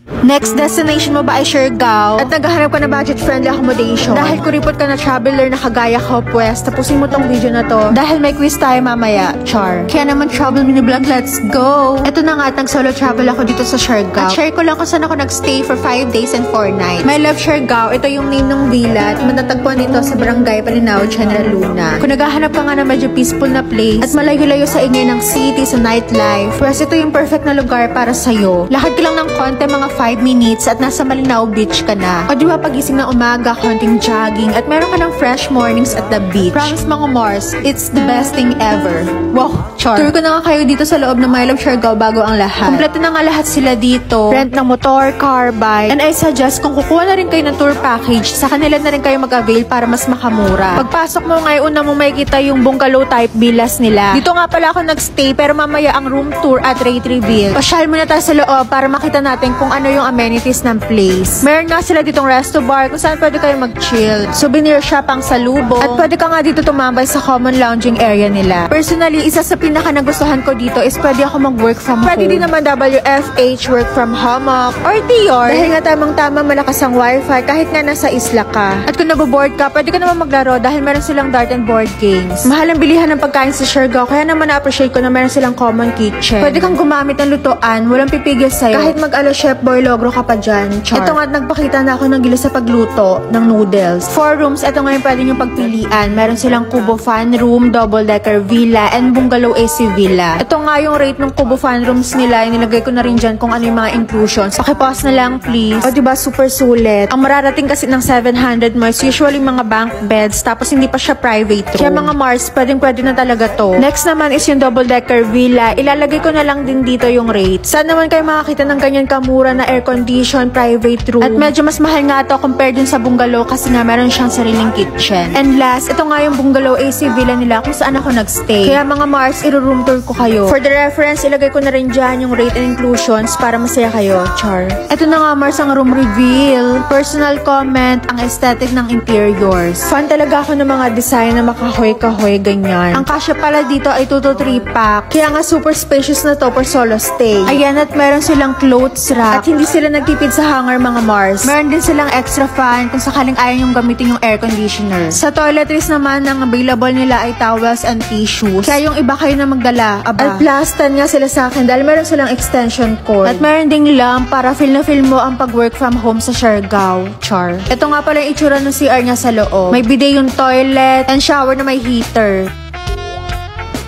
Next destination mo ba ay Siargao? At naghahanap ka na budget-friendly accommodation? Dahil kuripot ka na traveler na kagaya ko, pues, tapusin mo tong video na to. Dahil may quiz tayo mamaya, char. Kaya naman travel mini vlog, let's go! Ito na nga at nag-solo travel ako dito sa Siargao. At share ko lang kung saan ako nag-stay for 5 days and 4 nights. My love Siargao, ito yung name ng villa at matatagpuan dito sa Barangay Palinao, General Luna. Kung naghahanap ka nga na medyo peaceful na place at malayo-layo sa ingay ng city, sa nightlife, pues ito yung perfect na lugar para sa'yo. Lakad ka lang ng konti, mga 5 minutes at nasa Malinao Beach ka na. O diba pagising na umaga, konting jogging at meron ka ng fresh mornings at the beach. Promise mga Mars, it's the best thing ever. Wow, char. Tour ko na nga kayo dito sa loob ng My Love Siargao bago ang lahat. Kompleto na nga lahat sila dito. Rent ng motor, car, bike. And I suggest kung kukuha na rin kayo ng tour package, sa kanila na rin kayo mag-avail para mas makamura. Pagpasok mo ngayon, una mo makikita yung bungalow type villas nila. Dito nga pala ako nag-stay pero mamaya ang room tour at rate reveal. Pasyal muna tayo sa loob para makita natin kung ano yung amenities ng place. Meron nga sila ditong resto bar kung saan pwede kayo mag-chill. Souvenir shop ang salubong. At pwede ka nga dito tumambay sa common lounging area nila. Personally, isa sa pinaka nagustuhan ko dito is pwede ako mag-work from home. Pwede din naman WFH, work from hammock, or TR. Dahil nga tamang-tama malakas ang wifi kahit nga nasa isla ka. At kung naboboard ka, pwede ka naman maglaro dahil meron silang dart and board games. Mahal ang bilihan ng pagkain sa Siargao kaya naman na-appreciate ko na meron silang common kitchen. Pwede kang gumamit ng lutuan, walang pipigil sa'yo. Kahit mag-alo chef boy logro ka pa dyan, char. Ito nga at nagpakita na ako ng gila sa pagluto ng noodles. 4 rooms, ito nga yung pwede nyo pagpilian. Meron silang Kubo Fan Room, double-decker villa, and bungalow AC villa. Ito nga yung rate ng Kubo Fan Rooms nila. Nilagay ko na rin dyan kung ano yung mga inclusions. Pakipause na lang please. O diba super sulit. Ang mararating kasi ng 700 mo is usually mga bank beds tapos hindi pa siya private room. Kaya mga Mars, pwede na talaga to. Next naman is yung double-decker villa. Ilalagay ko na lang din dito yung rate. Saan naman kayo makakita ng ganyan kamura na air condition, private room. At medyo mas mahal nga to compared dun sa bungalow kasi nga meron siyang sariling kitchen. And last, ito nga yung bungalow AC villa nila kung saan ako nagstay. Kaya mga Mars, i-room tour ko kayo. For the reference, ilagay ko na rin dyan yung rate and inclusions para masaya kayo, char. Ito na nga Mars ang room reveal. Personal comment, ang aesthetic ng interiors. Fan talaga ako ng mga design na makahoy-kahoy ganyan. Ang kasya pala dito ay 2 to 3 pack. Kaya nga super spacious na to for solo stay. Ayan at meron silang clothes rack. At hindi sila nagtipid sa hanger mga Mars. Meron din silang extra fan kung sakaling ayaw yung gamitin yung air conditioner. Sa toiletries naman, ang available nila ay towels and tissues. Kaya yung iba kayo na magdala. At plus, 10 nga sila sa akin dahil meron silang extension cord. At meron ding lamp para feel na feel mo ang pag-work from home sa Siargao. Char. Ito nga pala yung itsura ng CR niya sa loob. May bidet yung toilet and shower na may heater.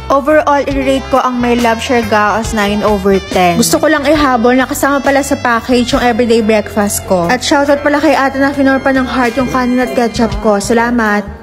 Overall, i-rate ko ang My Love Siargao as 9/10. Gusto ko lang ihabol na kasama pala sa package yung everyday breakfast ko. At shoutout pala kay ate na finor pa ng heart yung kanin at ketchup ko. Salamat!